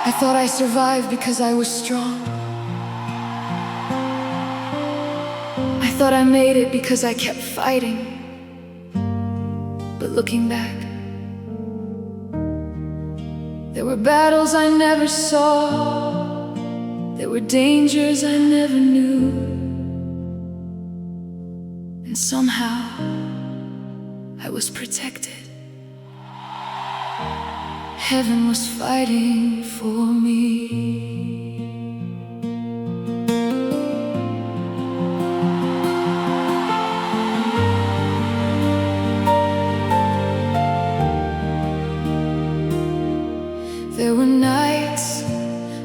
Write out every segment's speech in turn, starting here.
I thought I survived because I was strong. I thought I made it because I kept fighting. But looking back, there were battles I never saw. There were dangers I never knew. And somehow I was protected. Heaven was fighting for me. There were nights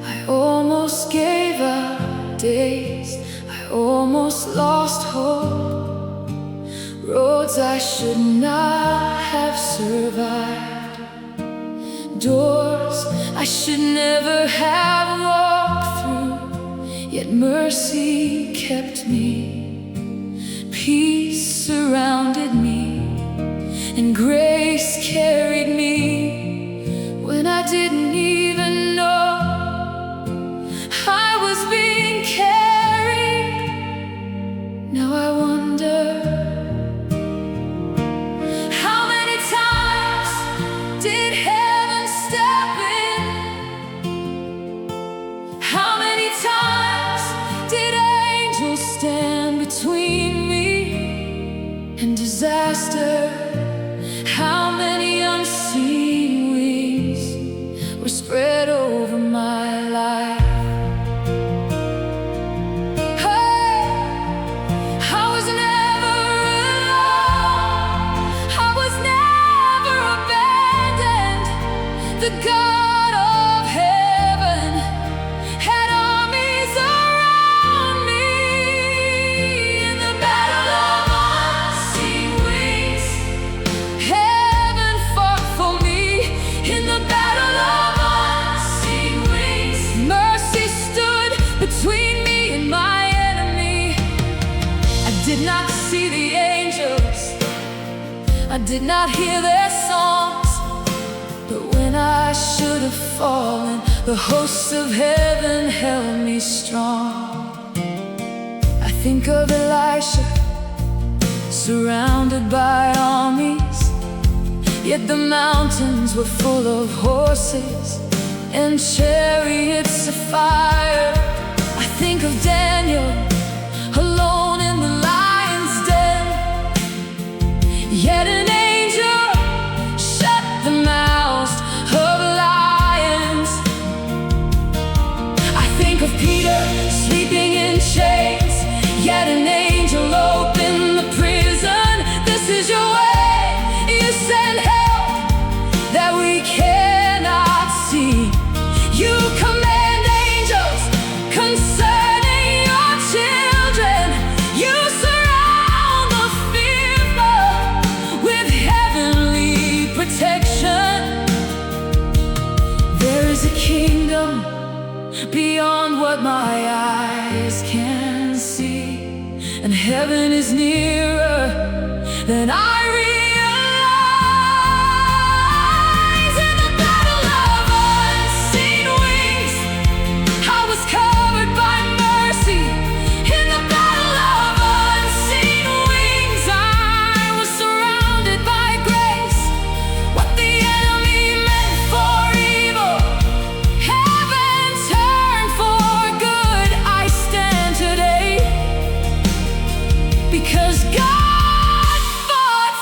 I almost gave up, days I almost lost hope, roads I should not have survived, doors I should never have walked through. Yet mercy kept me, peace surrounded me, and grace carried me when I didn't even know I was being carried. Now I wonder, how many times did heaven step in? How many times did angels stand between me and disaster? How many unseen wings were spread over my life? Hey, I was never alone. I was never abandoned. The God of heaven had armies around me. In the battle of unseen wings, heaven fought for me. In the battle of unseen wings, mercy stood between me and my enemy. I did not see the angels, I did not hear their songs, but when I should have fallen, the hosts of heaven held me strong. I think of Elisha, surrounded by armies, yet the mountains were full of horses and chariots of fire. I think of Daniel, alone in the lion's den, yet an angel shut the mouths of lions. I think of Peter, sleeping in chains, yet an angel opened the prison. This is your way, you send help that we cannot see. You command angels concerning your children. You surround the fearful with heavenly protection. There is a kingdom beyond what my eyes can see, and heaven is nearer than I realize. In the battle of unseen wings, I was covered by mercy. In the battle of unseen wings, I was surrounded by grace. What the enemy meant for evil, heaven turned for good. I stand today because God fought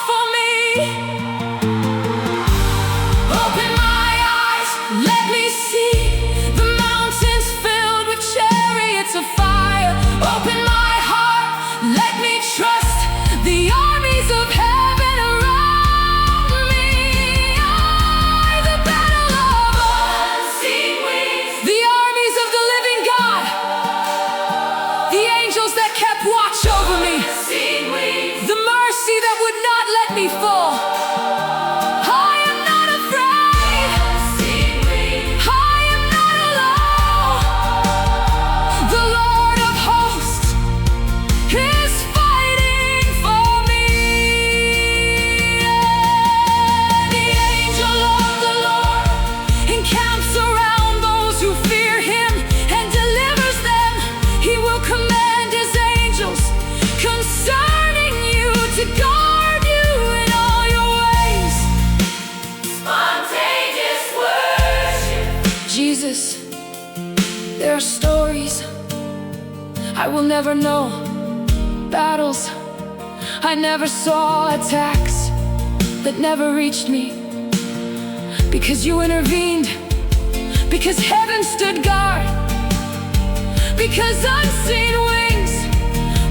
stories I will never know, battles I never saw, attacks that never reached me, because you intervened, because heaven stood guard, because unseen wings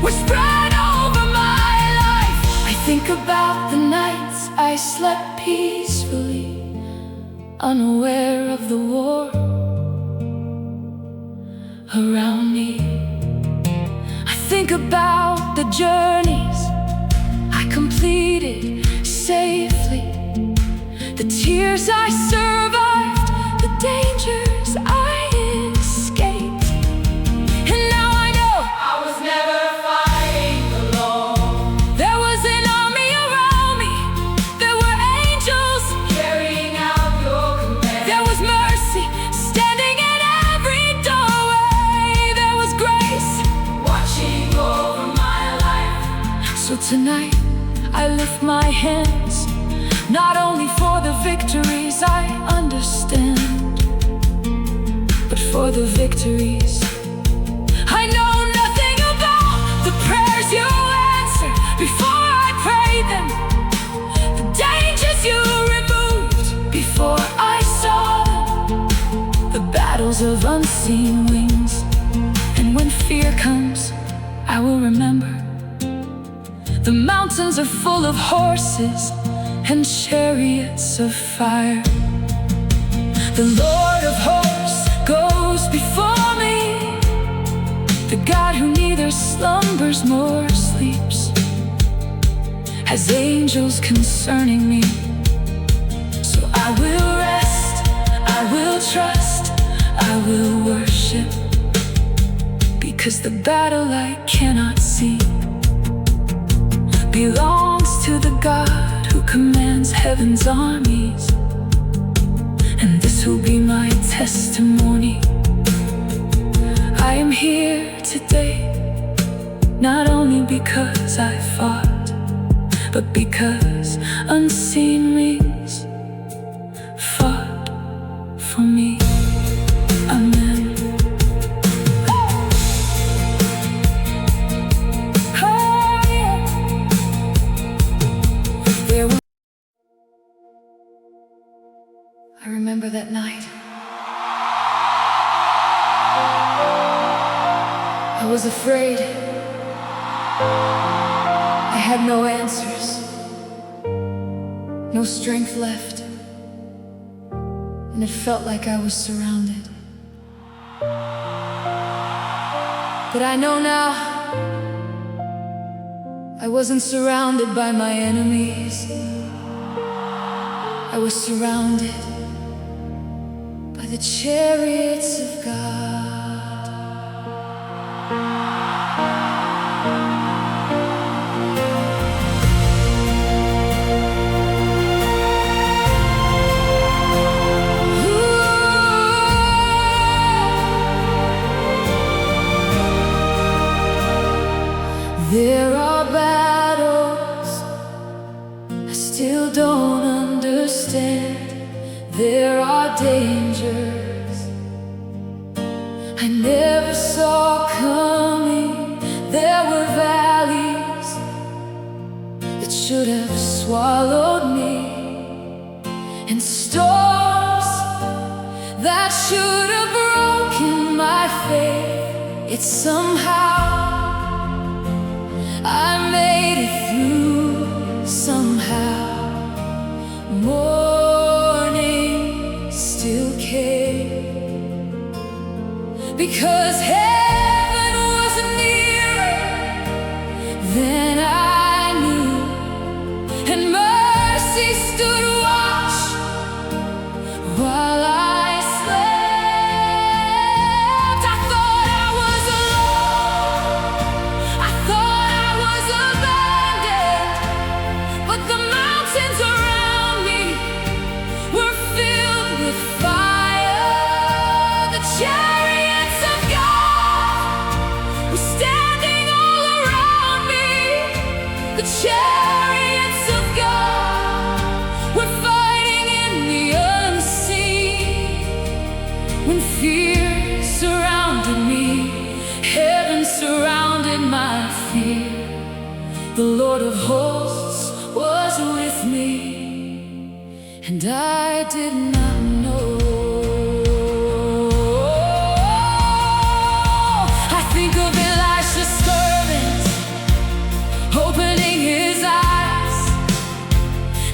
were spread over my life. I think about the nights I slept peacefully, unaware of the war around me. I think about the journeys I completed safely, the tears I survived, the dangers I escaped. And now I know I was never fighting alone. There was an army around me. There were angels carrying out your command. There was mercy standing in every doorway. There was grace watching over my life. So tonight I lift my hands, not only for the victories I understand, but for the victories I know nothing about. The prayers you answer before I pray them, the dangers you removed before I saw them, the battles of unseen wings. And when fear comes, I will remember the mountains are full of horses and chariots of fire. The Lord of hosts goes before me, the God who neither slumbers nor sleeps, has angels concerning me. So I will rest, I will trust, I will worship, because the battle I cannot see belongs to the God who commands heaven's armies. And this will be my testimony. I am here today, not only because I fought, but because unseen wings fought for me. Amen. I remember that night. I was afraid. I had no answers, no strength left, and it felt like I was surrounded. But I know now I wasn't surrounded by my enemies. I was surrounded by the chariots of God. There are battles I still don't understand. There are dangers I never saw coming. There were valleys that should have swallowed me, and storms that should have broken my faith. It's somehow I made it through. Somehow morning still came, because heaven was nearer than I knew, and mercy stood watch while I slept. I thought I was alone, I thought I was abandoned, but the mountains around me were filled with fire. The chariots of God and I did not know. I think of Elisha's servant opening his eyes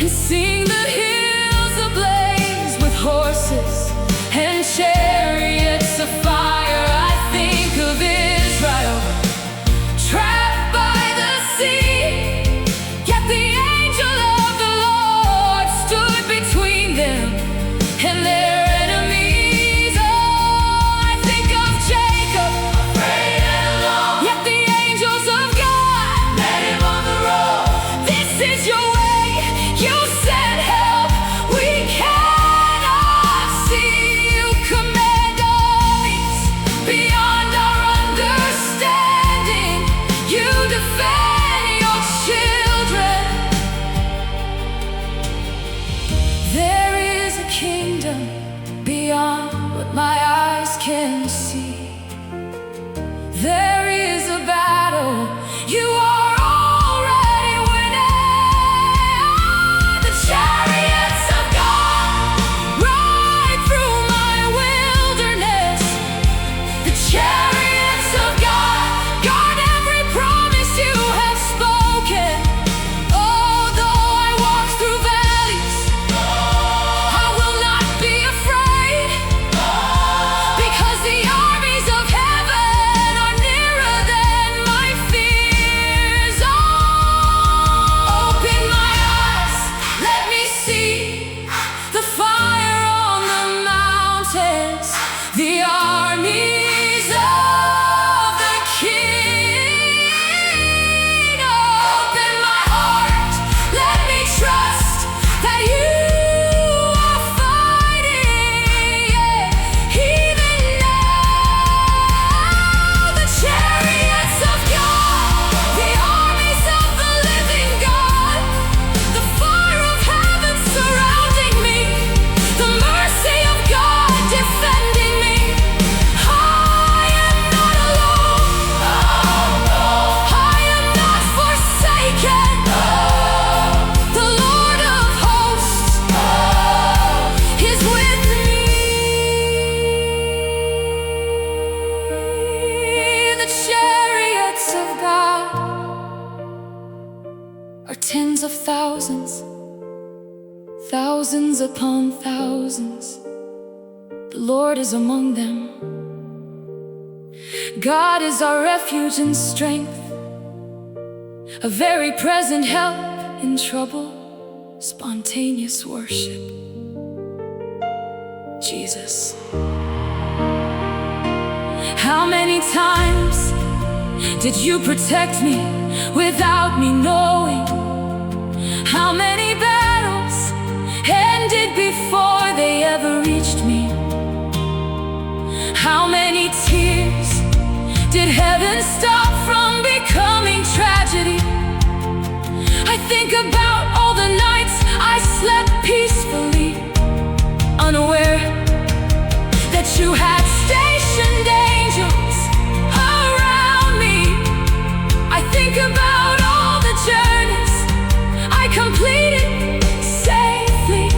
and seeing the hills ablaze with horses and chariots of fire. I think of Israel trapped by the sea, yet the angel of the Lord stood between them and their enemies. Oh, I think of Jacob, afraid and alone, yet the angels of God met him on the road. This is your way, you said help, we cannot see. You command armies beyond our understanding. You defend your children. There is a kingdom beyond what my eyes can see. There is a battle you are already winning. The chariots of God ride through my wilderness. The chariots of God guard every promise you have spoken. Oh, though I walk through valleys, I will not be afraid, because the armies of heaven are nearer than my fears. Oh, open my eyes, let me see the fire on the mountains, the armies of the King. Open my heart, let me trust that you are fighting. Even now, the chariots of God, the armies of the living God, the fire of heaven surrounding me, the mercy of God defending me. I am not alone. I am not forsaken. The Lord of hosts is with me. The chariots of God are tens of thousands, thousands upon thousands. The Lord is among them. God is our refuge and strength, a very present help in trouble. Spontaneous worship. Jesus. How many times did you protect me without me knowing? How many battles ended before they ever reached me? How many tears did heaven stop from becoming tragedy? I think about all the nights I slept peacefully, unaware that you had stationed angels around me. I think about all the journeys I completed safely,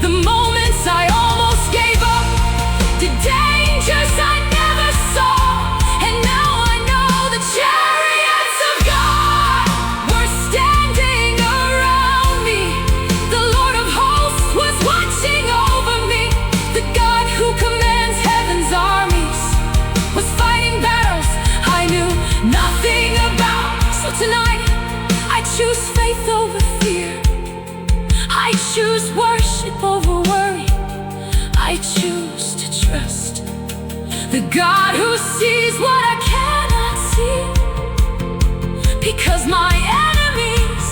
the moments I almost gave up, the dangers I never saw. And now I know the chariots of God were standing around me. The Lord of hosts was watching over me. The God who commands heaven's armies was fighting battles I knew nothing about. So tonight I choose faith over fear. I choose worship over worry. I choose to trust the God who sees what I cannot see, because my enemies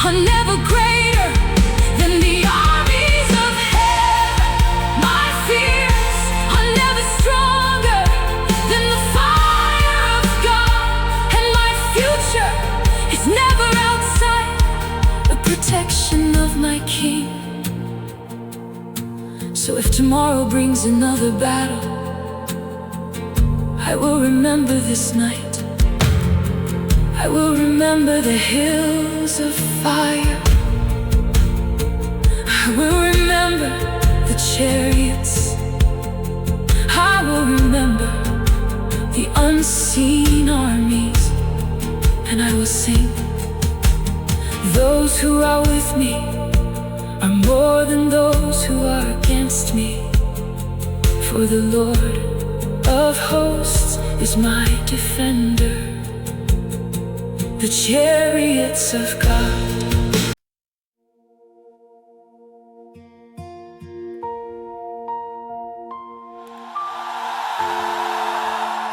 are never greater than the armies of heaven. My fears are never stronger than the fire of God, and my future is never outside the protection of my King. So if tomorrow brings another battle, I will remember this night. I will remember the hills of fire. I will remember the chariots. I will remember the unseen armies. And I will sing, those who are with me are more than those who are against me. For the Lord of hosts is my defender, the chariots of God.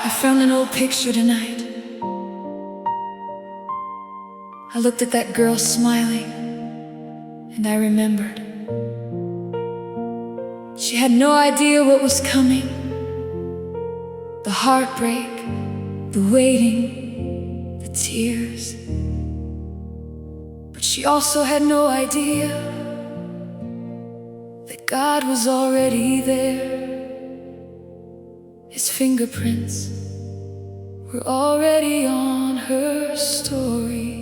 I found an old picture tonight. I looked at that girl smiling, and I remembered. She had no idea what was coming. The heartbreak, the waiting, the tears. But she also had no idea that God was already there. His fingerprints were already on her story.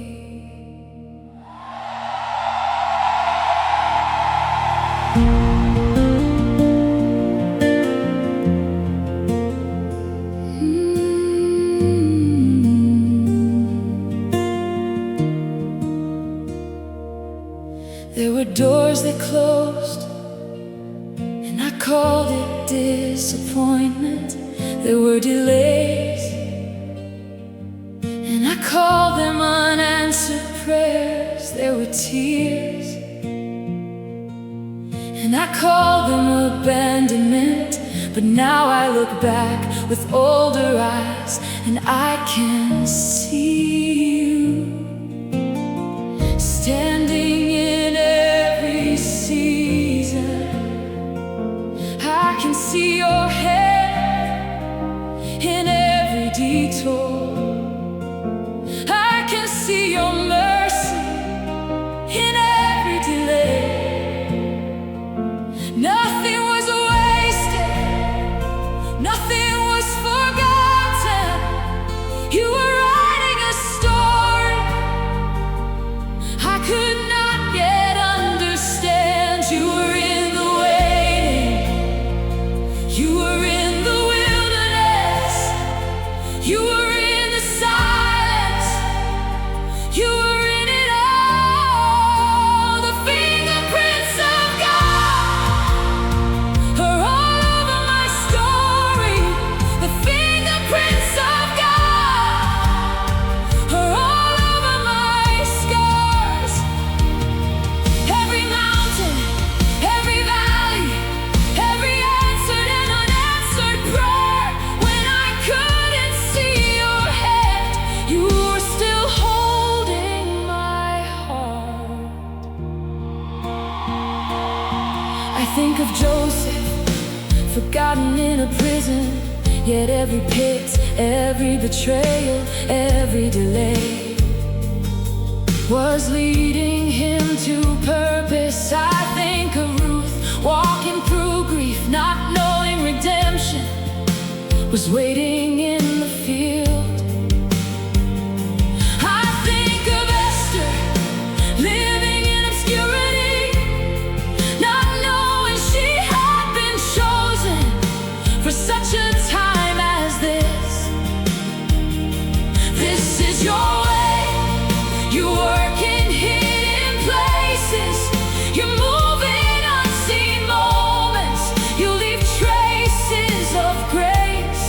There were doors that closed, and I called it disappointment. There were delays, and I called them unanswered prayers. There were tears, and I called them abandonment. But now I look back with older eyes, and I can see you standing in every season. I can see your hand in every detour. I can see your mercy in every delay. Nothing was wasted, nothing was forgotten. You were writing a story I could not yet understand. You were in the waiting, you were in the wilderness, you were in the silence, you were in it all. The fingerprints of God are all over my story. The fingerprints of God are all over my scars. Every mountain, every valley, every answered and unanswered prayer. When I couldn't see your hand, you were still holding my heart. I think of Joseph, forgotten in a prison, yet every pit, every betrayal, every delay was leading him to purpose. I think of Ruth, walking through grief, not knowing redemption was waiting in the field. I think of Esther, living in obscurity, not knowing she had been chosen for such a time as this. This is your way, you work in hidden places, you move in unseen moments, you leave traces of grace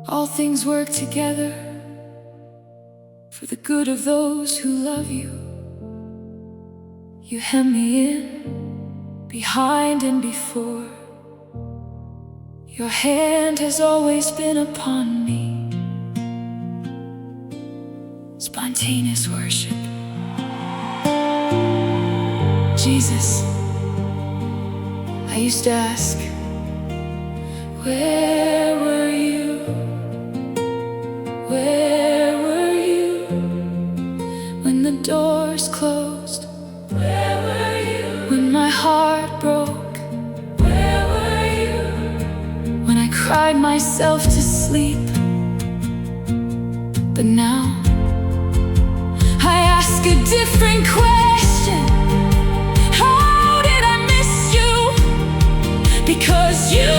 All things work together for the good of those who love you. You hem me in, behind and before. Your hand has always been upon me. Spontaneous worship. Jesus, I used to ask, where were you? Where were you when the doors closed? Where were you when my heart broke? Where were you when I cried myself to sleep? But now I ask a different question. How did I miss you? Because you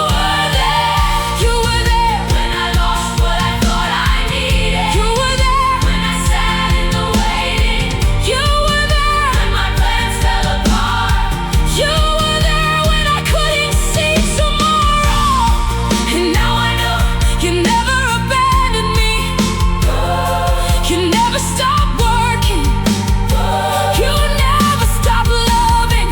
were there. You were there when I lost what I thought I needed. You were there when I sat in the waiting. You were there when my plans fell apart. You were there when I couldn't see tomorrow. And now I know you never abandoned me. You never stopped working. You never stopped loving.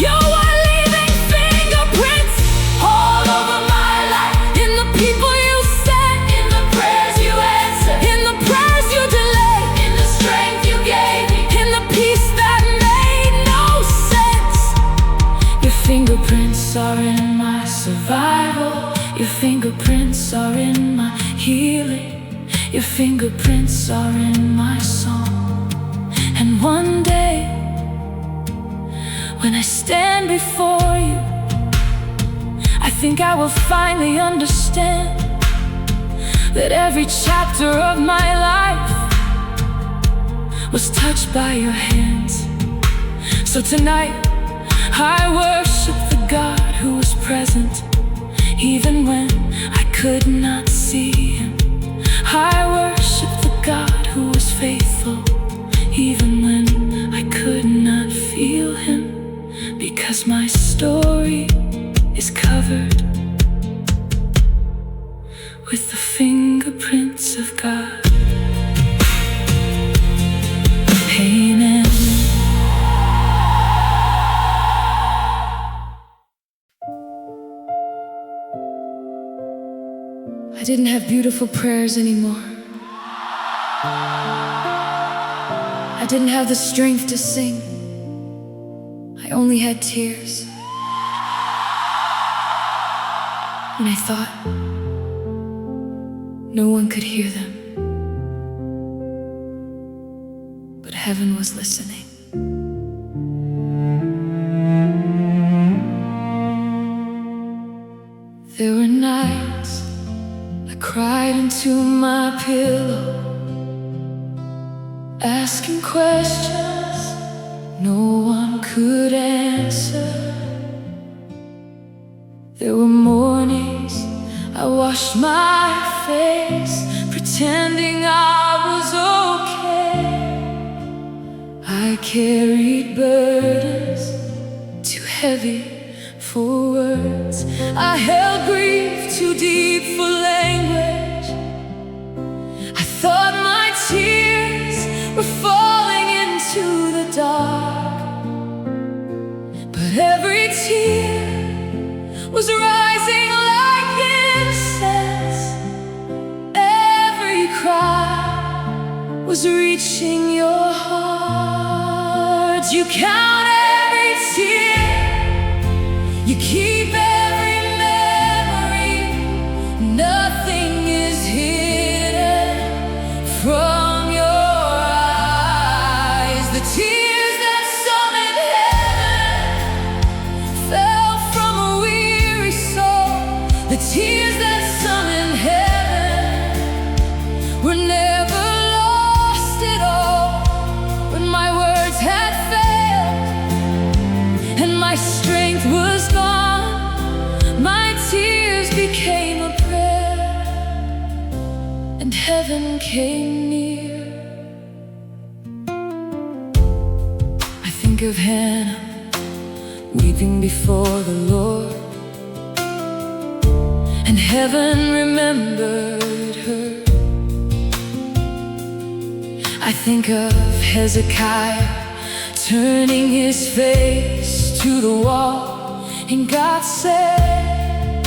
You were leaving fingerprints all over my life. In the people you sent, in the prayers you answered, in the prayers you delayed, in the strength you gave me, in the peace that made no sense. Your fingerprints are in my survival. Your fingerprints are in my healing. Your fingerprints are in my song. And one day, when I stand before you, I think I will finally understand that every chapter of my life was touched by your hands. So tonight, I worship the God who was present, even when I could not see him. I worship the God who was faithful, even when I could not feel him. Because my story is covered with the fingerprints of God. Amen. I didn't have beautiful prayers anymore. I didn't have the strength to sing. I only had tears. And I thought no one could hear them. But heaven was listening. There were nights I cried into my pillow, asking questions no one could answer. There were mornings I washed my face, pretending I was okay. I carried burdens too heavy for words. I held grief too deep for language. I thought my tears were falling into the dark, but every tear was rising like incense. Every cry was reaching your heart. You count every tear, you keep every memory. Nothing is hidden from your eyes. The tears that summoned heaven fell from a weary soul. The tears that summoned heaven were never lost at all. When my words had failed and my strength was gone, my tears became a prayer, and heaven came near. I think of Hannah weeping before the Lord, and heaven remembered her. I think of Hezekiah turning his face to the wall, and God said,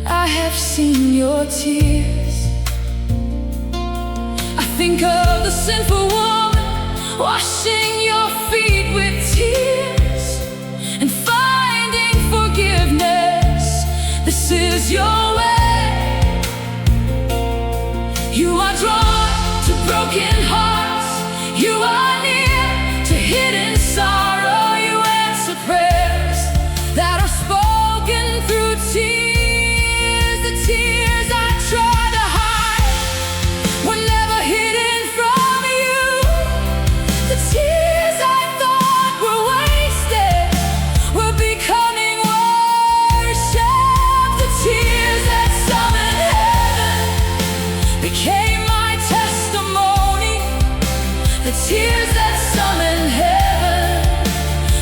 I have seen your tears. I think of the sinful woman washing your feet with tears and finding forgiveness. This is your way. You are drawn to broken hearts. You are near to hidden sorrow. You answer prayers that are spoken through tears. The tears I try to hide were never hidden from you. The tears I thought were wasted were becoming worship. The tears that summoned heaven became my testimony. The tears that summoned heaven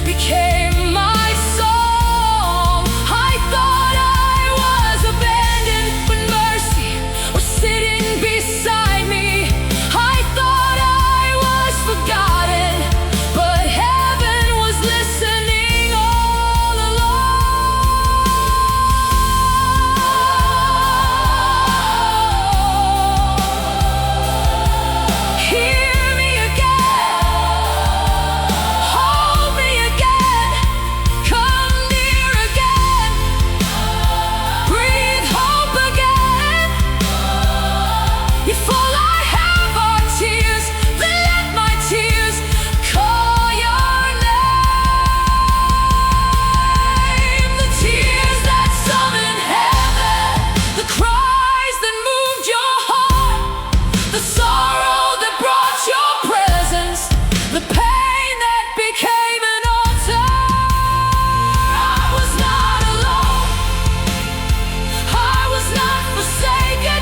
became my song. I thought I was abandoned, but mercy was sitting beside me. I thought I was forgotten, but heaven was listening all along. Hear me again, hold me again, come near again, breathe hope again. If all I have are tears, then let my tears call your name. The tears that summoned heaven, the cries that moved your heart, the sorrow that brought your presence, the pain that became an altar. I was not alone, I was not forsaken.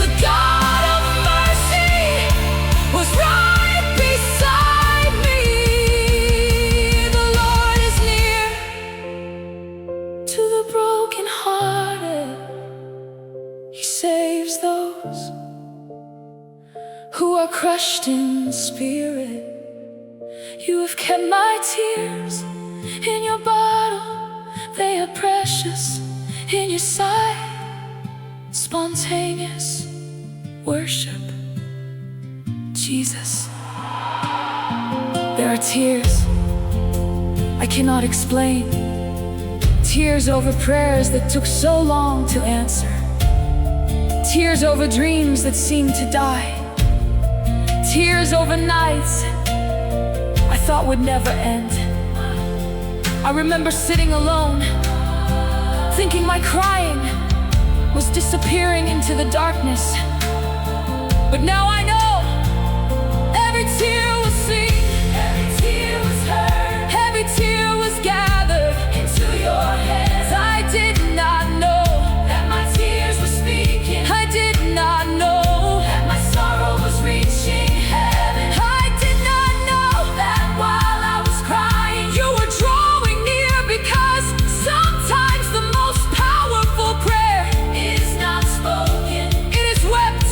The God of mercy was right beside me. The Lord is near to the brokenhearted. He saves those who are crushed in spirit. You have kept my tears in your bottle. They are precious in your sight. Spontaneous worship, Jesus. There are tears I cannot explain. Tears over prayers that took so long to answer. Tears over dreams that seemed to die. Tears over nights I thought would never end. I remember sitting alone, thinking my crying was disappearing into the darkness. But now I know every tear was seen, every tear was heard, every tear was gathered into your hands. I did not know that my tears were speaking. I did not know that my sorrow was reaching heaven. I did not know that while I was crying, you were drawing near, because sometimes the most powerful prayer is not spoken, it is wept.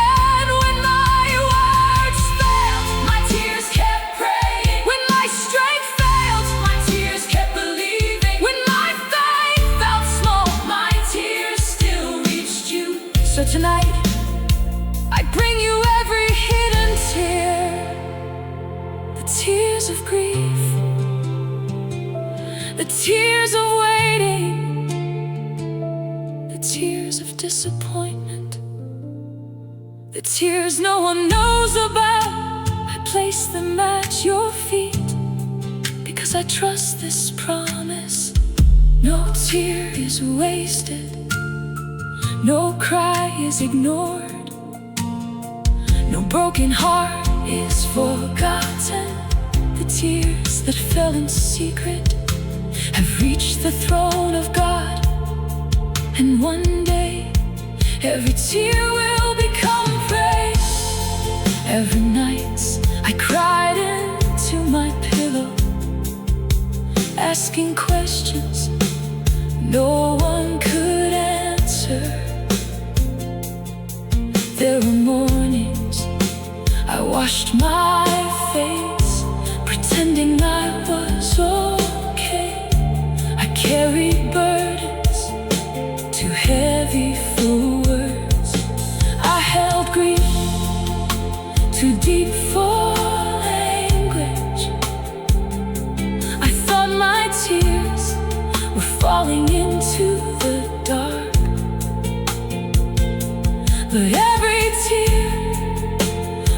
And when my words failed, my tears kept praying. When my strength failed, my tears kept believing. When my faith felt small, my tears still reached you. So tonight, I bring you every hidden tear. The tears of grief, the tears of waiting, the tears of disappointment, the tears no one knows about. I place them at your feet because I trust this promise. No tear is wasted, no cry is ignored, no broken heart is forgotten. The tears that fell in secret have reached the throne of God, and one day every tear will become praise. Every night I cried into my pillow, asking questions no one could washed my face, pretending I was okay. I carried burdens too heavy for words. I held grief too deep for language. I thought my tears were falling into the dark, but every tear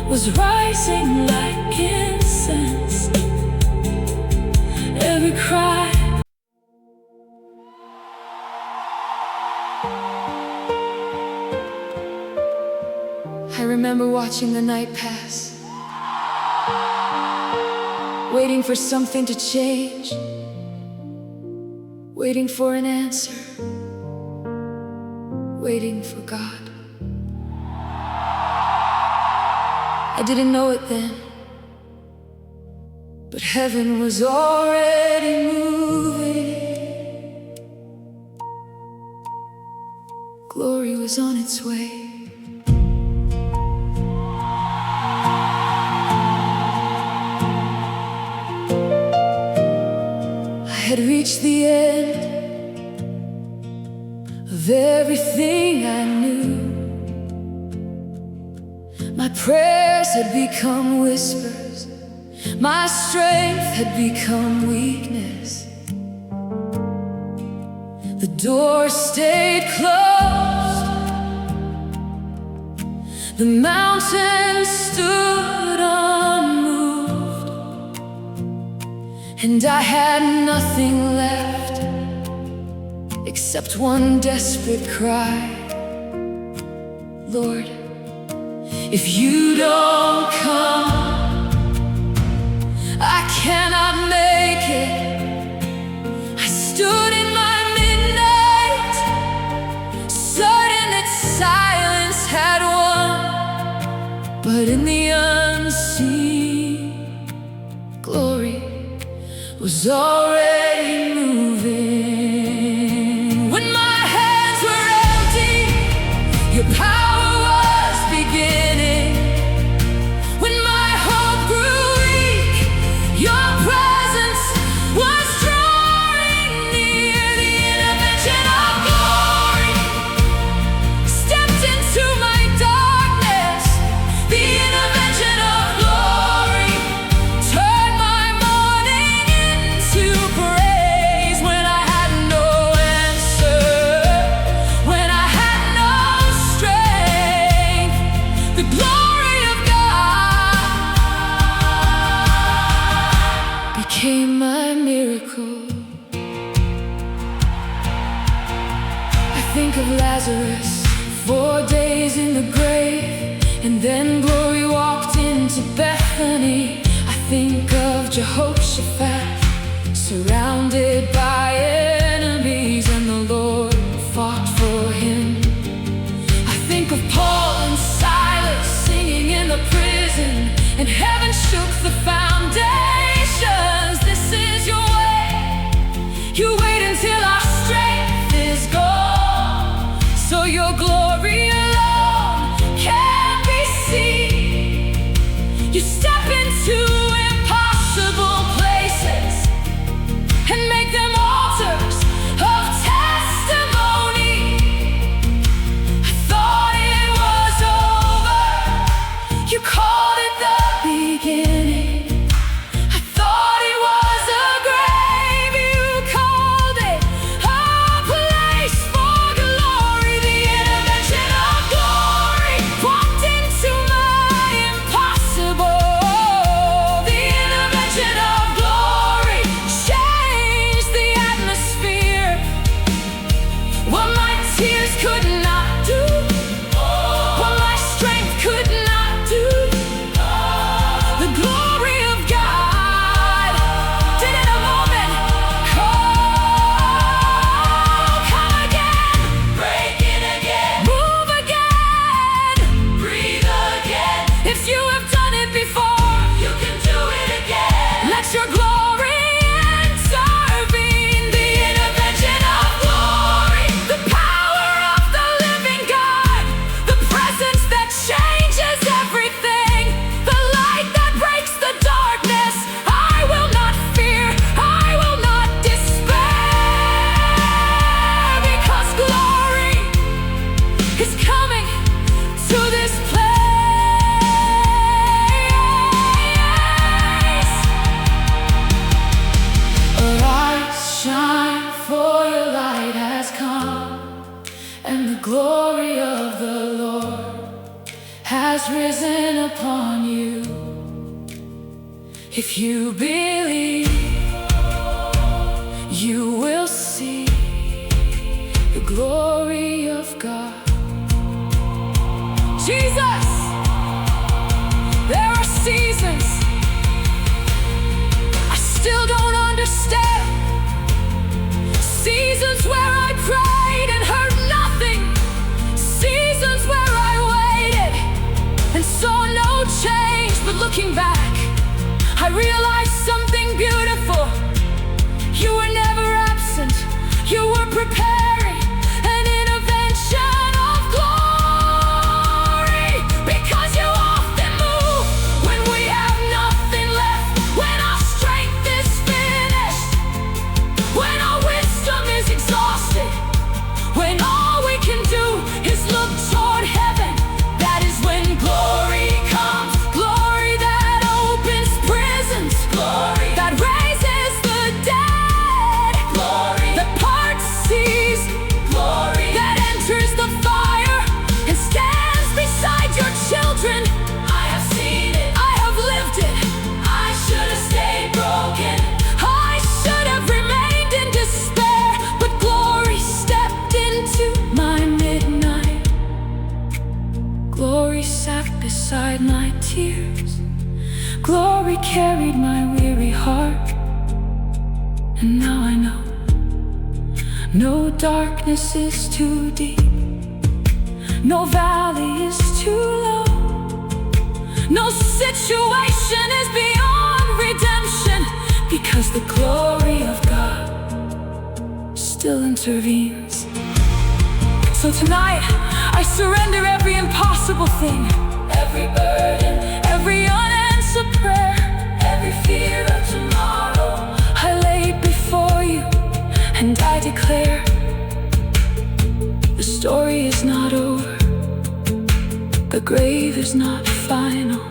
was rising like incense. Every cry I remember watching the night pass, waiting for something to change, waiting for an answer, waiting for God. I didn't know it then, but heaven was already moving. Glory was on its way. I had reached the end of everything I knew. My prayers had become whispers, my strength had become weakness. The door stayed closed, the mountain stood unmoved, and I had nothing left except one desperate cry. Lord, if you don't come, I cannot make it. I stood in my midnight, certain that silence had won, but in the unseen, glory was already moving. When my hands were empty, your power was beginning. When my hope grew weak, your presence was drawing near. The intervention of glory stepped into my darkness. The intervention of glory turned my mourning into praise. When I had no answer, when I had no strength, the glory of God became my miracle. I think of Lazarus, 4 days in the grave, and then glory walked into Bethany. I think of Jehoshaphat, surrounded by enemies, and the Lord fought for him. I think of Paul and Silas singing in the prison, and heaven shook the foundations. This is your way. You wait until our strength is gone, so your glory alone can be seen. You step into impossible places and make them altars of testimony. I thought it was over, you called it the beginning. I thought it was a grave, you called it a place for glory. The intervention of glory walked into my impossible. The intervention of glory changed the atmosphere. What my tears could not do, what my strength could not do, the glory of God did in a moment. Oh, come again, break it again, move again, breathe again. If you have done it before, you can do it again. Let your glory intervene. The intervention of glory, the power of the glory of the Lord has risen upon you. If you believe, you will see the glory of God. Jesus, there are seasons I still don't understand. Seasons where I prayed and heard nothing. Seasons where I waited and saw no change. But looking back, I realized something beautiful. You were never absent. You were preparing an intervention of glory. Because you often move when we have nothing left, when our strength is finished, when our wisdom is exhausted, when all we can do is look toward heaven. That is when glory comes. Glory that opens prisons. Glory that raises the dead. Glory that parts seas. Glory that enters the fire and stands beside your children. I have seen it. I have lived it. I should have stayed broken. I should have remained in despair. But glory stepped into my midnight. Glory sat beside my tears. Glory carried my weary heart. And now I know no darkness is too deep, no valley is too low, no situation is beyond redemption, because the glory of God still intervenes. So tonight, I surrender every impossible thing, every burden, every unanswered prayer, every fear of tomorrow. I lay it before you, and I declare, the story is not over, the grave is not final,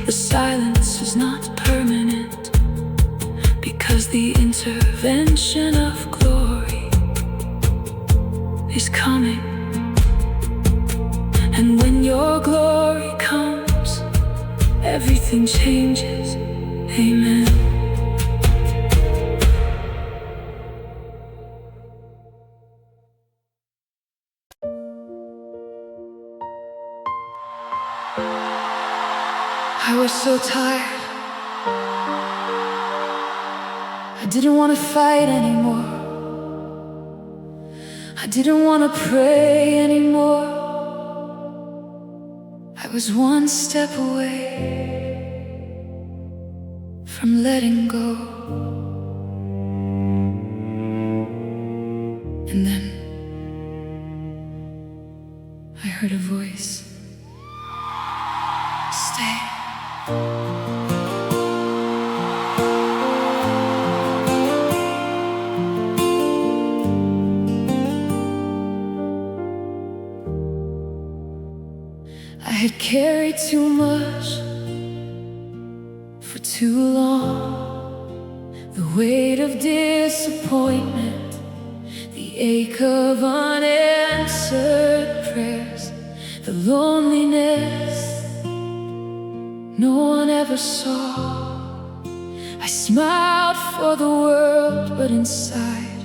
the silence is not permanent, because the intervention of glory is coming. And when your glory comes, everything changes. Amen. I was so tired. I didn't want to fight anymore. I didn't want to pray anymore. I was one step away from letting go. And then I heard a voice. Stay. I had carried too much for too long, the weight of disappointment, the ache of unanswered prayers, the loneliness no one ever saw. I smiled for the world, but inside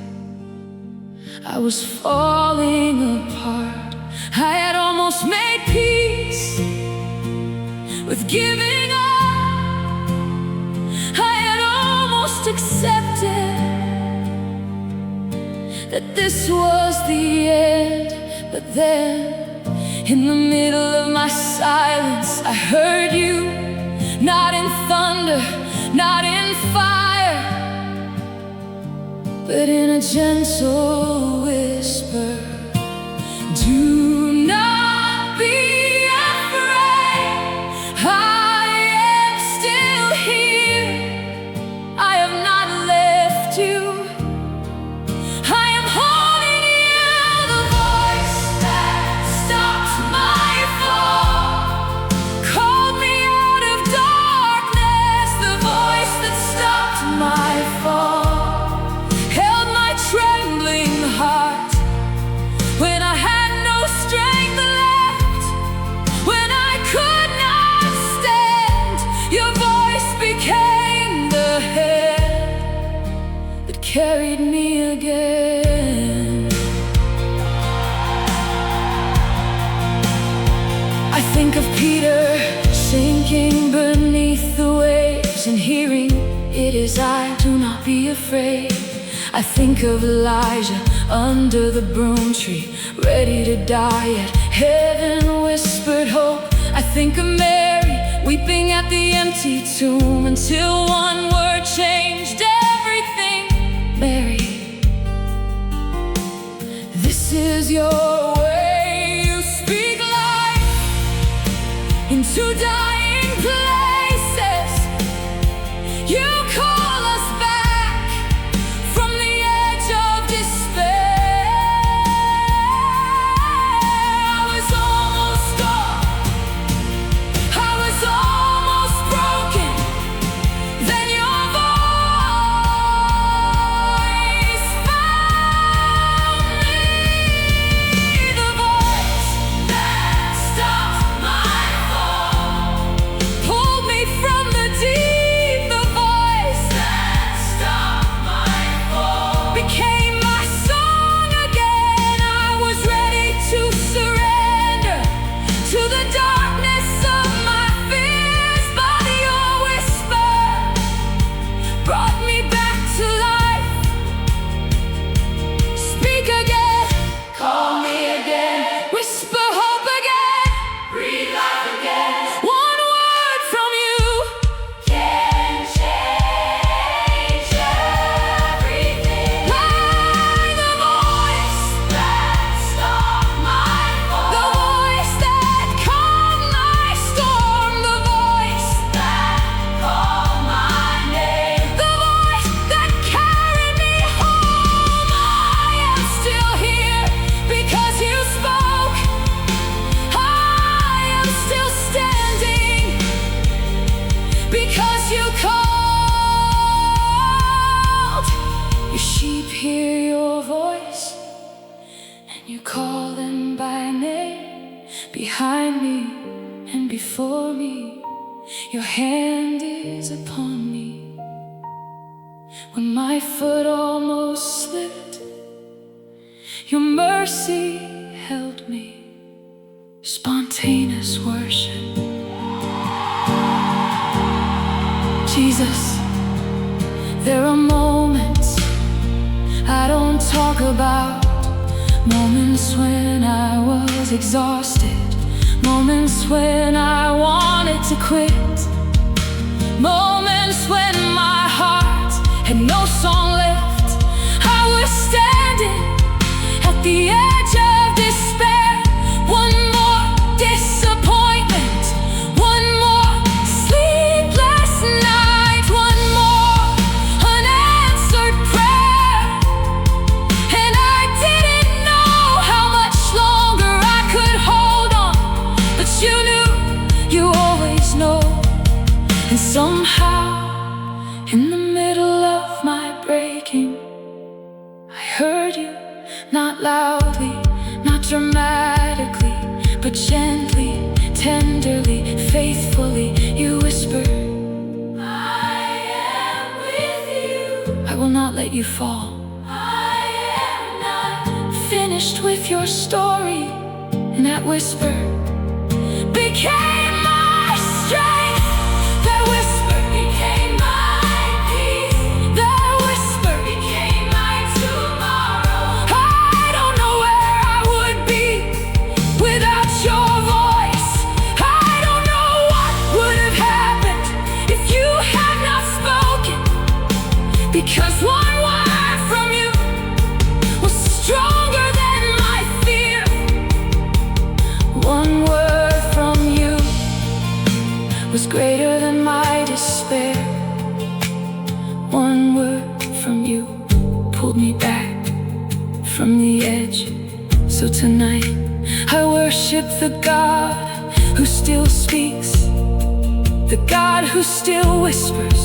I was falling apart. I had almost made peace with giving up. I had almost accepted that this was the end. But then, in the middle of my silence, I heard you, not in thunder, not in fire, but in a gentle whisper. Do not be afraid, I am still here. I have not left you. I am holding you. The voice that stopped my fall called me out of darkness. The voice that stopped my fall held my trembling heart think of Peter sinking beneath the waves and hearing, "It is I, do not be afraid." I think of Elijah under the broom tree, ready to die, yet heaven whispered hope. I think of Mary weeping at the empty tomb, until one word changed everything. Mary, this is your way. You speak life into dying places. You call us back from the edge of despair. I was almost gone, I was almost broken. Then your voice found me. The voice that stopped my fall, pulled me from the deep. The voice that stopped my fall became my song again. I was ready to surrender to the darkness of my fears, but your whisper brought me back to life. Speak again, call me again, whisper hope again, breathe life again. One word from you can change everything. Like the voice that stopped my fall, the voice that calmed my storm, the voice that called my name, the voice that carried me home. I am still here because you spoke. I am still standing because you called. Your sheep hear your voice, and you call them by name. Behind me and before me, your hand is upon me. When my foot almost slipped, your mercy held me. Spontaneous worship. Jesus, there are moments I don't talk about. Moments when I was exhausted, moments when I wanted to quit, moments when my heart had no song left. I was standing at the edge of despair. One more disappointment, one more sleepless night, one more unanswered prayer. And I didn't know how much longer I could hold on, but you knew, you always know. And somehow, in the middle of my breaking, I heard you, not loudly, not dramatically, but gently, tenderly, faithfully. You whispered, I am with you. I will not let you fall. I am not finished with your story. And that whisper became my strength. That whisper became my peace. That whisper became my tomorrow. I don't know where I would be without your voice. I don't know what would have happened if you had not spoken, because one word from you was stronger than my fear. One word from you was greater than my despair. One word from you pulled me back from the edge. So tonight I worship the God who still speaks, the God who still whispers,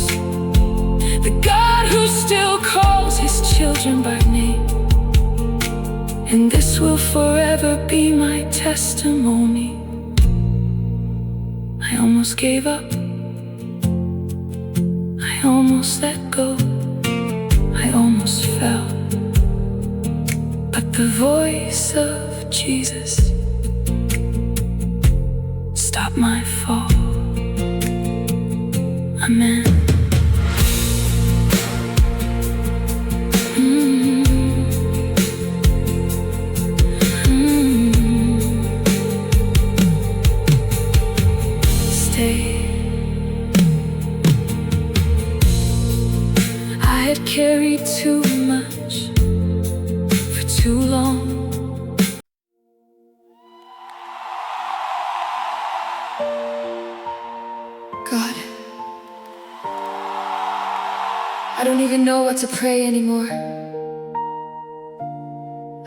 the God who still calls his children by name. And this will forever be my testimony. I almost gave up, I almost let go, I almost fell. But the voice of Jesus stop my fall. Amen. I had carried too much for too long. God, I don't even know what to pray anymore.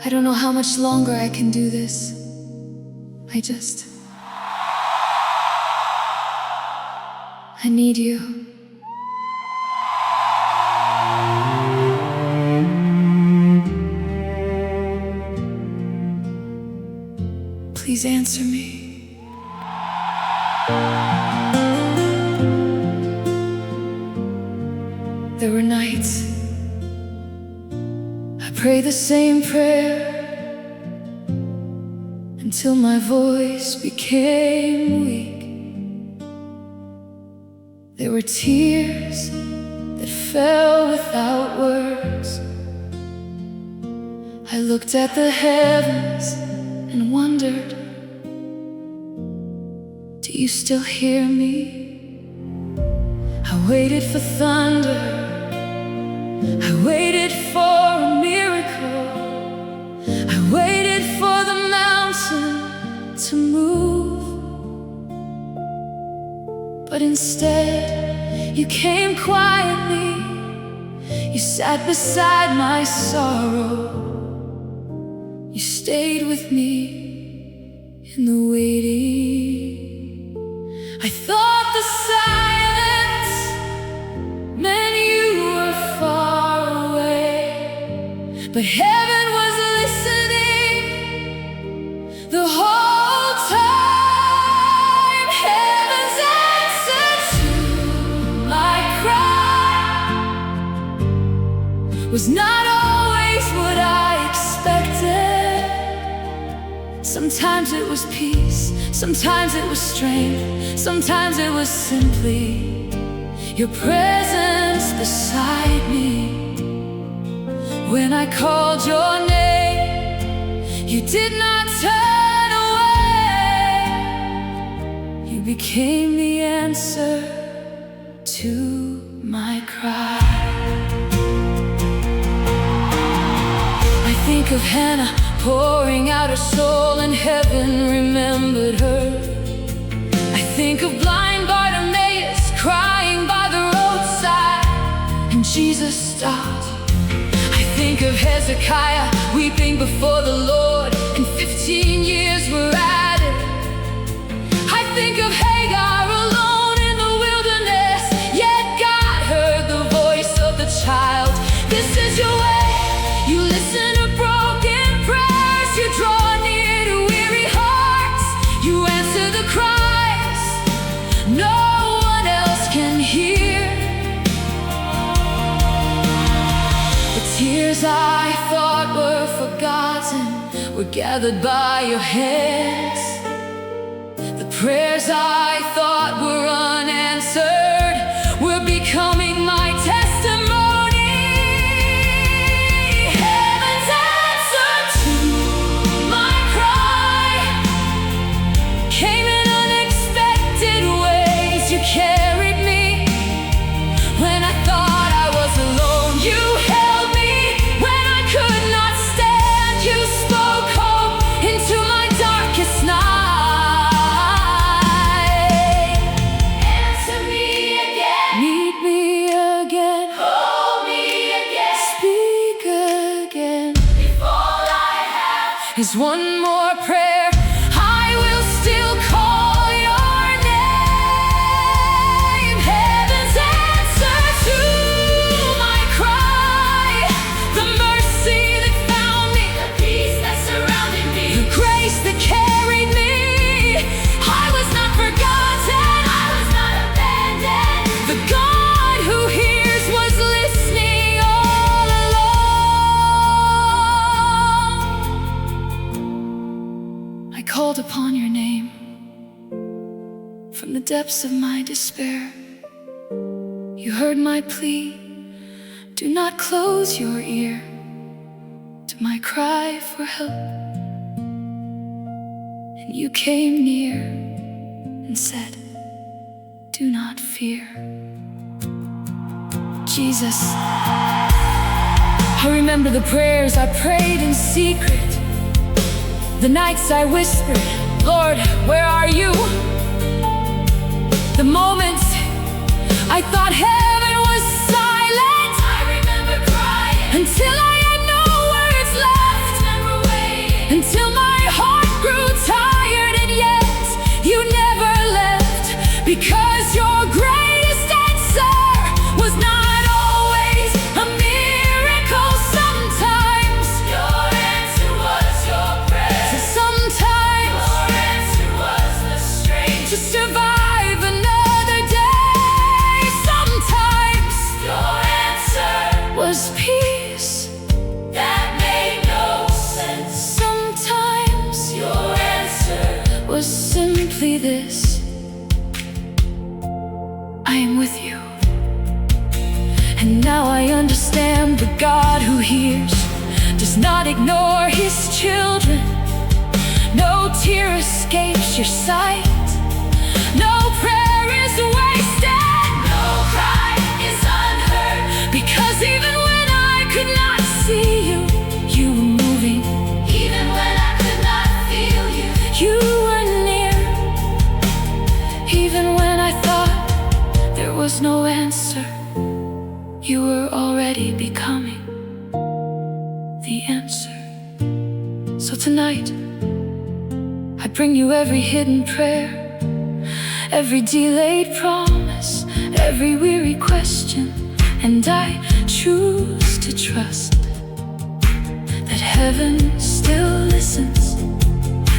I don't know how much longer I can do this. I need you. Please answer me. There were nights I prayed the same prayer until my voice became weak. There were tears that fell without words. I looked at the heavens and wondered, do you still hear me? I waited for thunder, I waited for a miracle, I waited for the mountain to move. But instead, you came quietly, you sat beside my sorrow. You stayed with me in the waiting. I thought the silence meant you were far away, but heaven was listening the whole time. Heaven's answer to my cry was not always what I expected. Sometimes it was peace, sometimes it was strength, sometimes it was simply your presence beside me. When I called your name, you did not turn away. You became the answer to my cry. I think of Hannah pouring out her soul, and heaven remembered her. I think of blind Bartimaeus crying by the roadside, and Jesus stopped. I think of Hezekiah weeping before the Lord, and 15 years were added. I think of Hagar alone in the wilderness, yet God heard the voice of the child. This is your way, you listen to broken prayers, you draw near to weary hearts, you answer the cries no one else can hear. The tears I thought were forgotten were gathered by your hands. The prayers I thought were unanswered were becoming my testimony. Heaven's answer to my cry came in unexpected ways. You carried me when I thought I was alone. You held me when I could not stand. You spoke hope into my darkest night. Answer me again, meet me again, hold me again, speak again. If all I have is one more prayer, I will still call your name. Heaven's answer to my cry, the mercy that found me, the peace that surrounded me, the grace that carried me. I was not forgotten, I was not abandoned. The God who hears was listening all along. I called upon your name, the depths of my despair. You heard my plea, do not close your ear to my cry for help. And you came near and said, do not fear. Jesus, I remember the prayers I prayed in secret, the nights I whispered, Lord, where are you? The moments I thought heaven was silent. I remember crying until I had no words left. I remember waiting until my heart grew tired, and yet you never left, because your greatest answer was not always a miracle. Sometimes your answer was your prayer. So sometimes your answer was the strength to survive another day. Sometimes your answer was peace that made no sense. Sometimes your answer was simply this: I am with you. And now I understand the God who hears does not ignore his children. No tear escapes your sight, no prayer is wasted, no cry is unheard, because even when I could not see you, you were moving. Even when I could not feel you, you were near. Even when I thought there was no answer, you were already becoming the answer. So tonight, I bring you every hidden prayer, every delayed promise, every weary question, and I choose to trust that heaven still listens,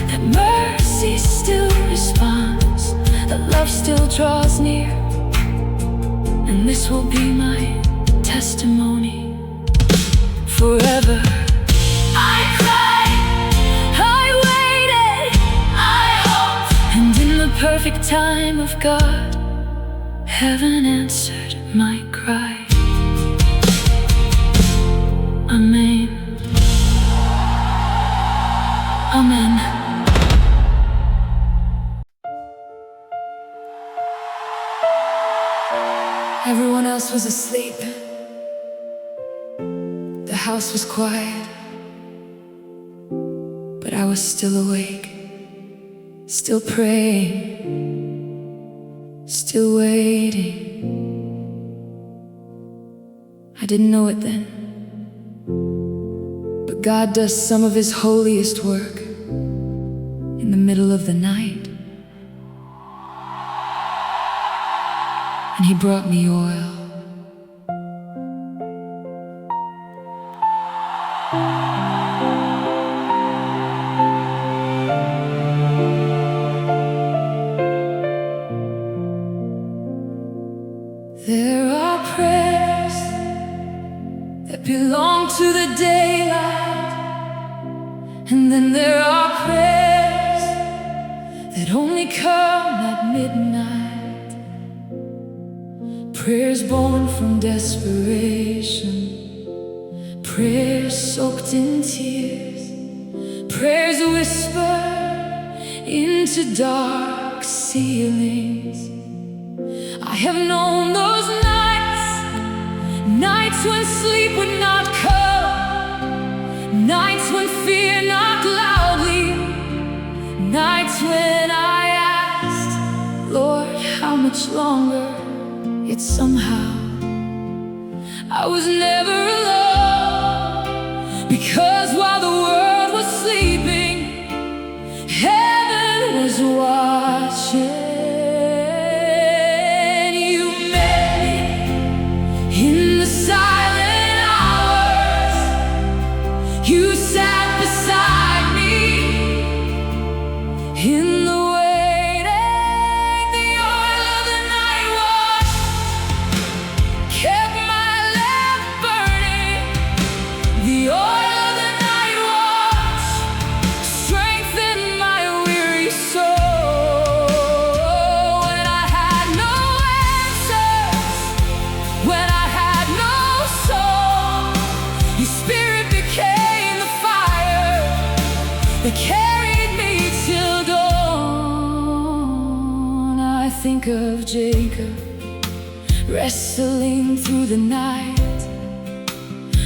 that mercy still responds, that love still draws near. And this will be my testimony forever. I cried, I waited, I hoped, and in the perfect time of God, heaven answered my cry. Amen. Amen. Everyone else was asleep. The house was quiet, but I was still awake, still praying, still waiting. I didn't know it then, but God does some of his holiest work in the middle of the night. And he brought me oil. There are prayers that belong to the daylight, and then there are prayers that only come at midnight. Prayers born from desperation, prayers soaked in tears, prayers whisper into dark ceilings. I have known those nights, nights when sleep would not come, nights when fear knocked loudly, nights when I asked, Lord, how much longer? Yet somehow I was never alone, because while the world was sleeping, heaven was watching. You sat beside me in the waiting. The oil of the night watch kept my lamp burning. The oil of the night watch strengthened my weary soul. carried me till dawn. I think of Jacob wrestling through the night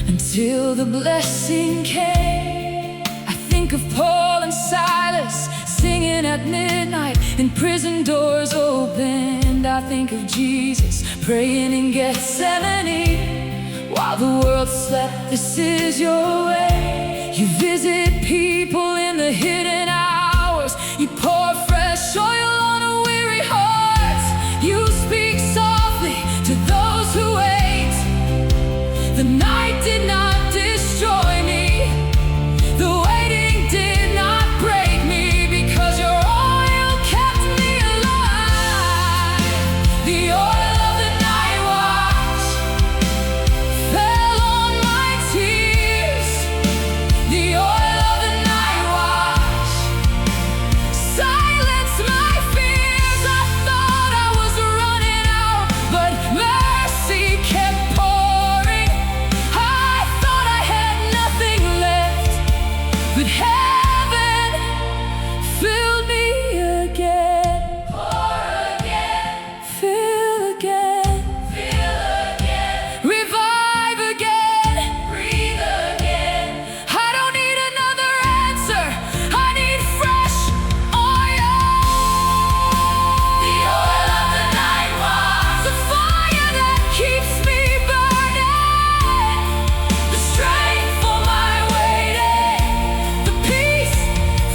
until the blessing came. I think of Paul and Silas singing at midnight and prison doors opened. I think of Jesus praying in Gethsemane while the world slept. This is your way. You visit people in the hidden hours. You pour fresh oil on a weary heart. You speak softly to those who wait. The night did not destroy me. The waiting did not break me, because your oil kept me alive. The oil of the night watch fell on my tears. The oil of the night watch silenced my fears. I thought I was running out, but mercy kept pouring. I thought I had nothing left, but heaven filled me again. Pour again, fill again, revive again, breathe again. I don't need another answer, I need fresh oil. The oil of the night watch, the fire that keeps me burning, the strength for my waiting, the peace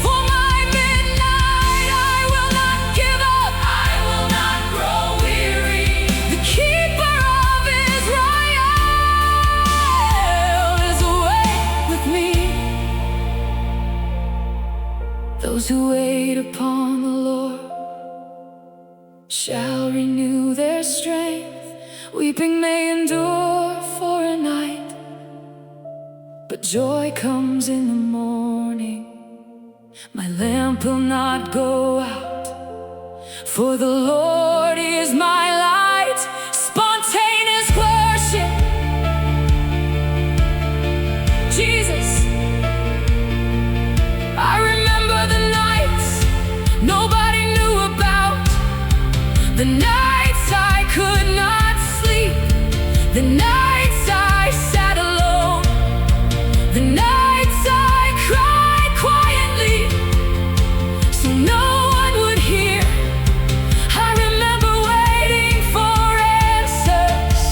for my midnight. I will not give up, I will not grow weary. The keeper of Israel is awake with me. Those who wait upon the Lord shall renew their strength. Weeping may endure for a night, but joy comes in the morning. My lamp will not go out, for the Lord is my light. Spontaneous worship, Jesus. I remember the nights nobody knew about, the nights I could not sleep, the nights I sat alone, the nights I cried quietly so no one would hear. I remember waiting for answers,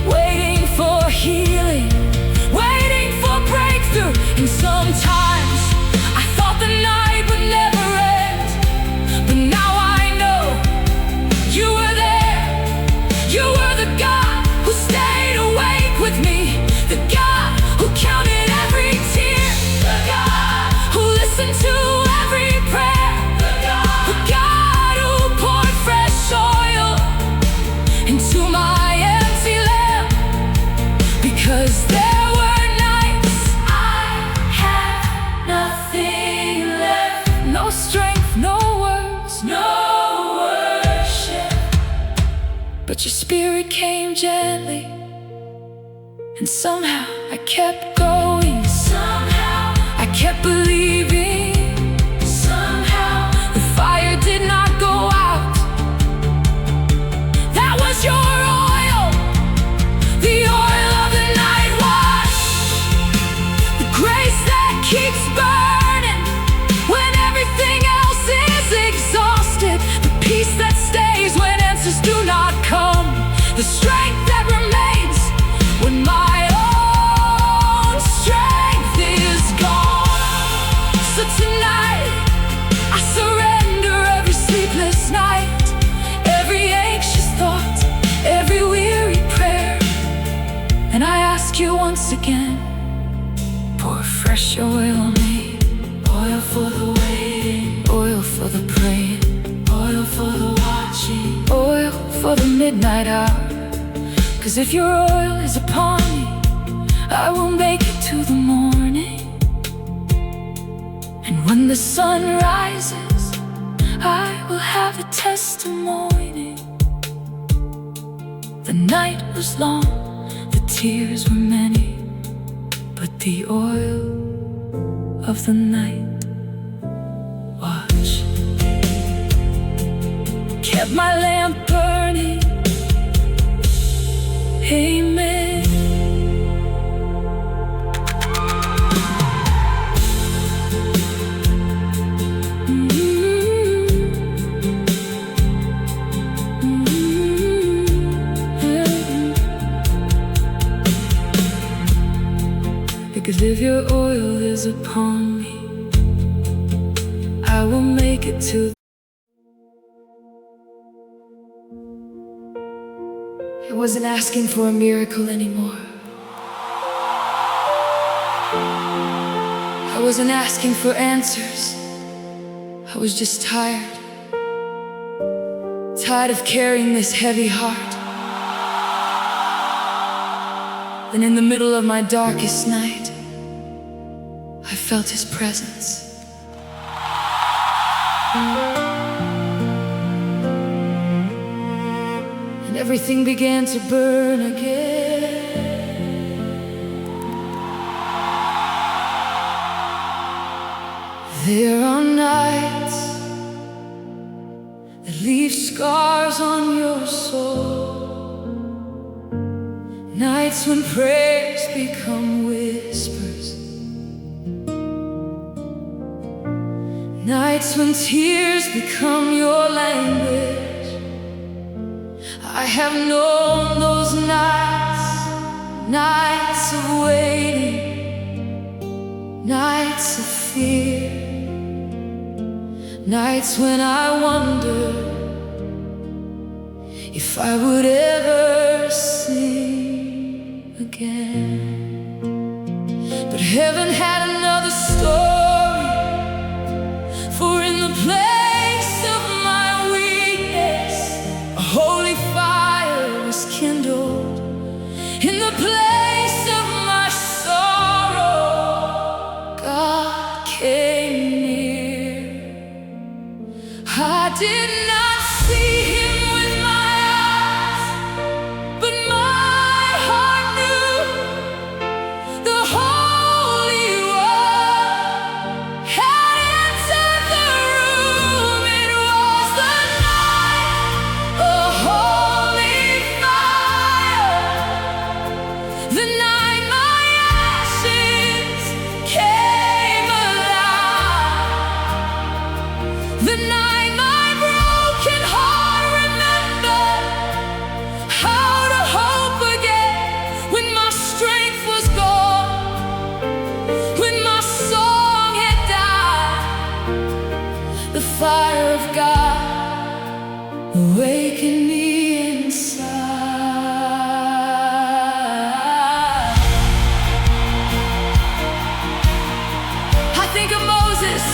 waiting for healing, waiting for breakthrough. And sometimes I thought the night would never end, but now I know you were there. You were the God who stayed awake with me, the God who counted every tear, the God who listened to every prayer, the God who poured fresh oil into my empty lamp. Because there were nights I had nothing left, no strength, no words, no worship. But your spirit came gently, and somehow I kept going. Somehow I kept believing. Somehow the fire did not go out. That was your oil, the oil of the night watch, the grace that keeps burning when everything else is exhausted, the peace that stays when answers do not come, the strength that remains when my own strength is gone. So tonight I surrender every sleepless night, every anxious thought, every weary prayer. And I ask you once again, pour fresh oil on me. Oil for the waiting, oil for the praying, oil for the watching, oil for the midnight hour. 'Cause if your oil is upon me, I will make it to the morning. And when the sun rises, I will have a testimony. The night was long, the tears were many, but the oil of the night kept my lamp burning. Amen. Because if your oil is upon me, I will make it to. I wasn't asking for a miracle anymore. I wasn't asking for answers. I was just tired. Tired of carrying this heavy heart. Then in the middle of my darkest night, I felt His presence. And everything began to burn again. There are nights that leave scars on your soul, nights when prayers become whispers, nights when tears become your language. I have known those nights, nights of waiting, nights of fear, nights when I wondered if I would ever sing again. But heaven had another story, for in the place of my weakness, a holy fire was kindled. In the place of my sorrow, God came near. I did not see Him with my eyes, but my heart knew the Holy One had entered the room. It was the night, a holy fire, the night my ashes came alive, the night my broken heart remembered how to hope again when my strength was gone, when my song had died. The fire of God awakened me inside. I think of Moses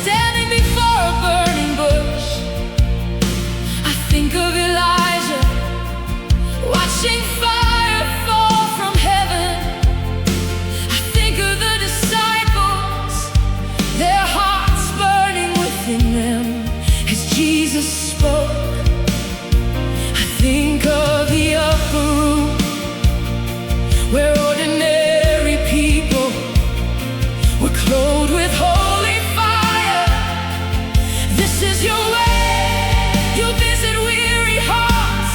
standing before a burning bush. I think of Elijah watching fire fall from heaven. I think of the disciples, their hearts burning within them as Jesus spoke. I think of the upper room where ordinary people were clothed with holy fire. This is your way. You visit weary hearts.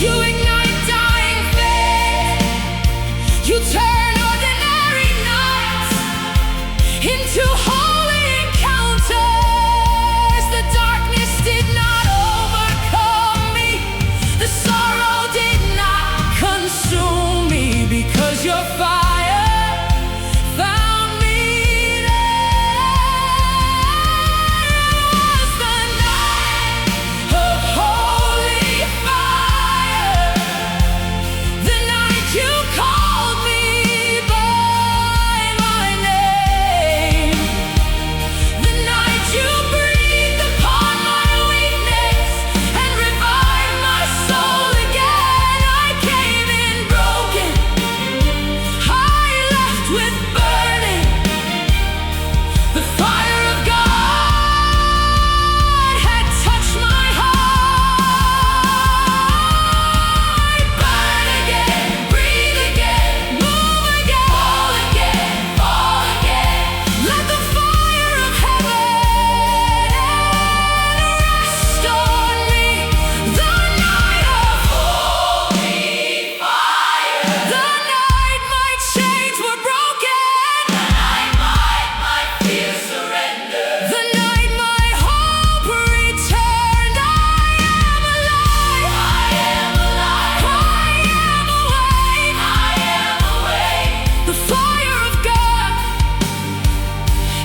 You ignite dying faith. You turn ordinary nights into holy encounters. The darkness did not overcome me. The sorrow did not consume me, because your fire found me there. It was the night of holy fire, the night you called me by my name.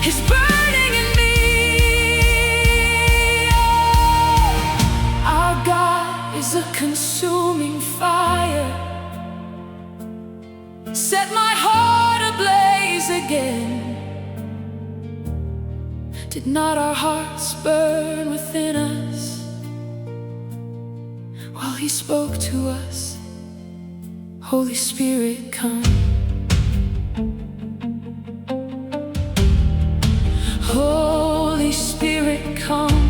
is burning in me. Our God is a consuming fire. Set my heart ablaze again. Did not our hearts burn within us while He spoke to us? Holy Spirit, come. Holy Spirit, come.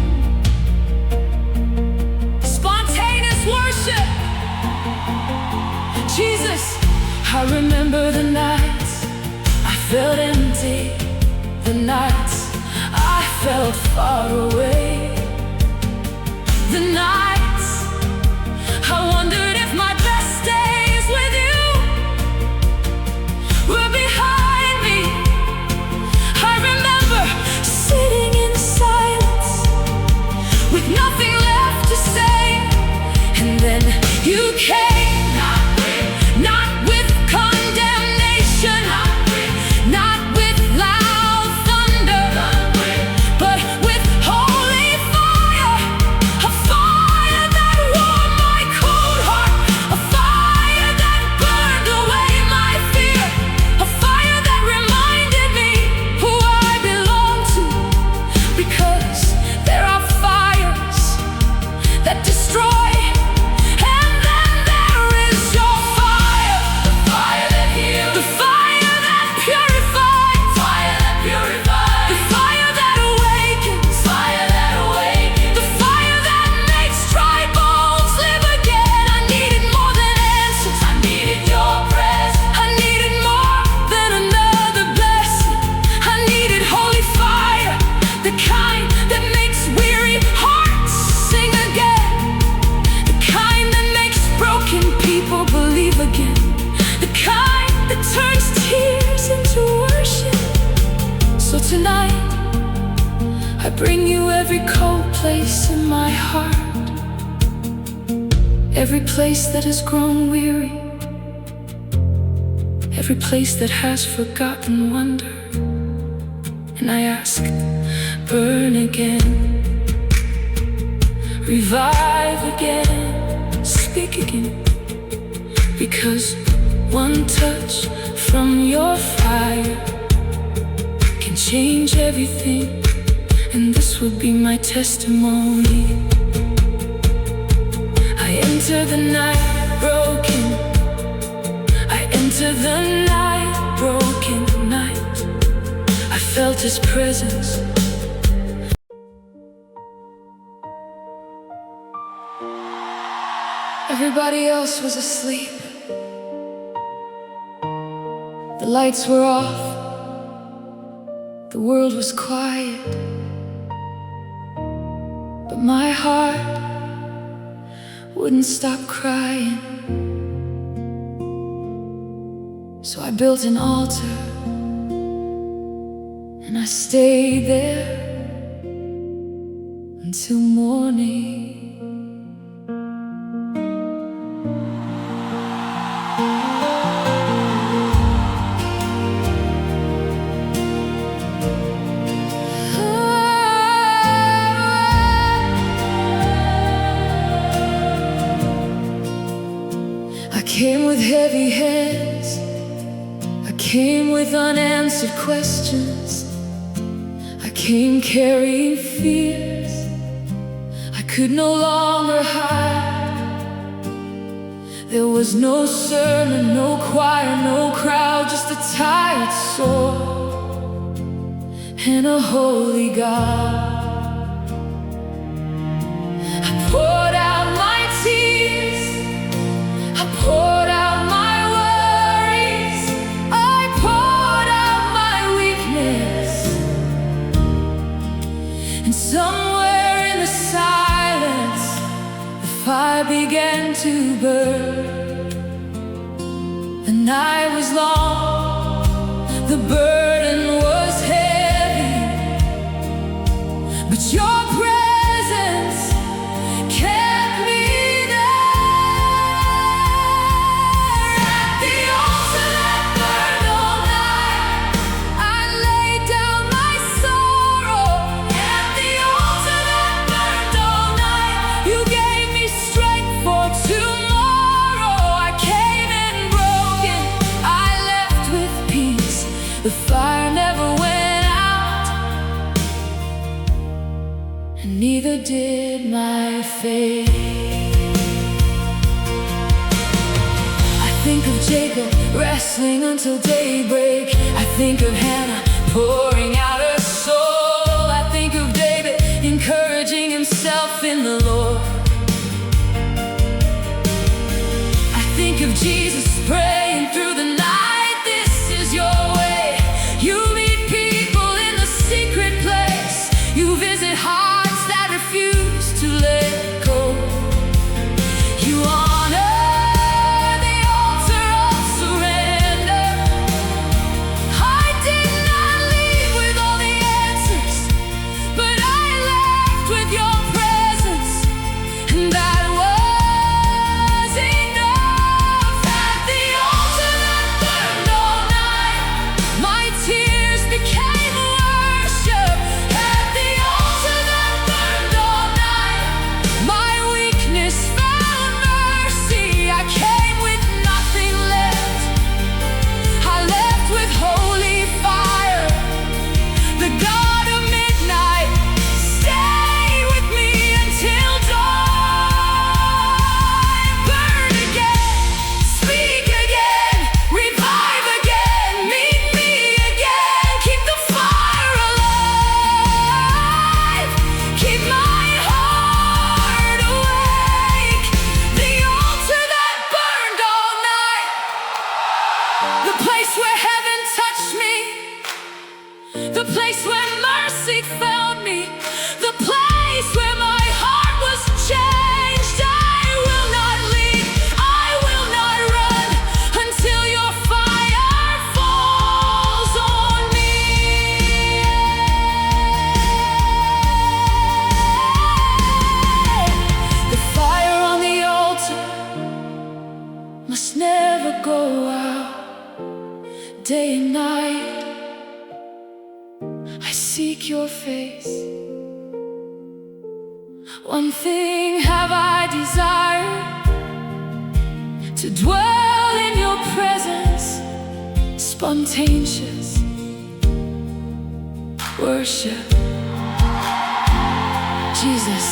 Spontaneous worship. Jesus, I remember the nights I felt empty, the nights I felt far away, the nights I wondered if my best days with you were behind me. I remember sitting in silence with nothing left to say, and then you came. Not with condemnation, not with loud thunder, but with holy fire. A fire that warmed my cold heart, a fire that burned away my fear, a fire that reminded me who I belong to. Because there are fires that destroy, and then there is your fire, the fire that heals, the fire that purifies, fire that purifies, the fire that awakens, fire that awakens, the fire that makes dry bones live again. I needed more than answers, I needed your presence, I needed more than another blessing. I needed holy fire, the kind that makes weary hearts sing again, the kind that makes broken people believe again, the kind that turns tears into worship. So tonight, I bring you every cold place in my heart, every place that has grown weary, every place that has forgotten wonder. And I ask, burn again, revive again, speak again. Because one touch from your fire can change everything, and this will be my testimony. I enter the night broken, I enter the night broken night. I felt His presence. Everybody else was asleep. The lights were off. The world was quiet. But my heart wouldn't stop crying. So I built an altar, and I stayed there until morning. I came with heavy hands, I came with unanswered questions, I came carrying fears I could no longer hide. There was no sermon, no choir, no crowd, just a tired soul and a holy God. I poured out my tears, I poured out my worries, I poured out my weakness. And somewhere in the silence, the fire began to burn. The night was long, the burden was heavy, but your presence kept me there. At the altar that burned all night, I laid down my neither did my faith. I think of Jacob wrestling until daybreak. I think of Hannah pouring out her soul. I think of David encouraging himself in the Lord. I think of Jesus praying through the night. This is your way. You meet people in the secret place. You visit hearts that refuse to let go. You honor the altar of surrender. I did not leave with all the answers, but I left with your presence, and that was enough. At the altar that burned all night, my tears became worship. At the altar that burned all night, my weakness found mercy. I came with nothing left. I left with holy fire. The God of midnight, stay with me until dawn. Burn again, speak again, revive again, meet me again. Keep the fire alive, keep my heart awake. The altar that burned all night, the place where heaven touched me, the place where mercy found me, the place where my heart was changed. I will not leave, I will not run until your fire falls on me. The fire on the altar must never go out. Day and night I seek your face. One thing have I desired, to dwell in your presence, spontaneous worship. Jesus,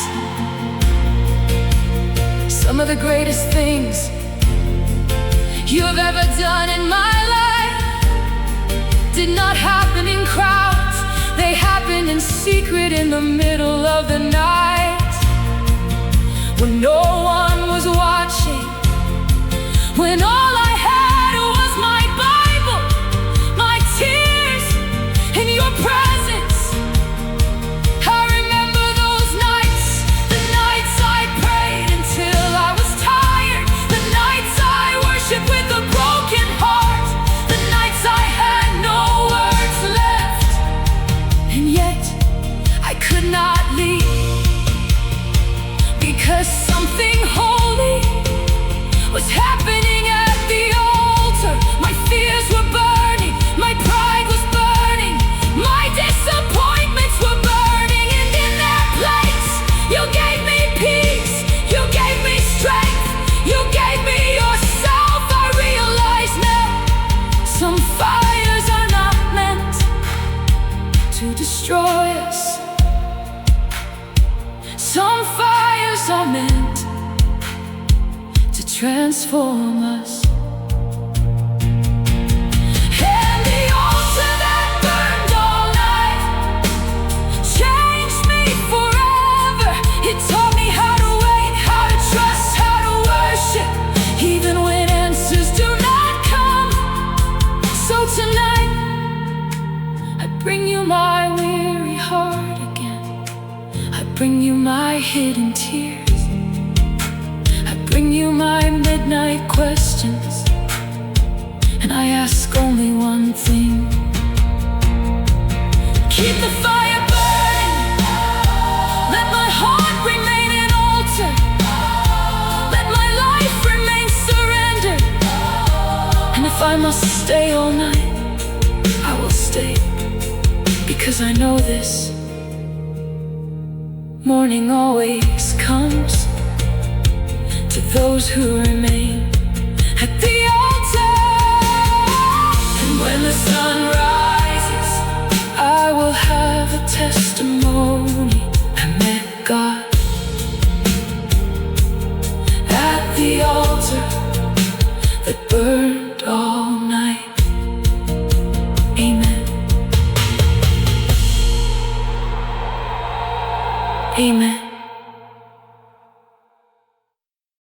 some of the greatest things you have ever done in my life did not happen in crowds. They happened in secret in the middle of the night, when no one was watching, when all I had was my Bible, my tears, and your presence. I remember those nights, the nights I prayed until I was tired, the nights I worshiped with a broken heart, the nights I had no words left, and yet I could not leave, because something holy was happening at the altar. My fears were burning, my pride was burning, my disappointments were burning, and in their place you gave me peace, you gave me strength, you gave me yourself. I realize now, some fires are not meant to destroy us. Some fires are meant to transform us. And the altar that burned all night changed me forever. It taught me how to wait, how to trust, how to worship, even when answers do not come. So tonight I bring you my weary heart again. I bring you my hidden tears. I bring you my midnight questions, and I ask only one thing. Keep the fire burning. Let my heart remain an altar. Let my life remain surrendered. And if I must stay all night, I will stay, because I know this: morning always comes to those who remain at the altar. And when the sun rises, I will have a testimony. I met Amen.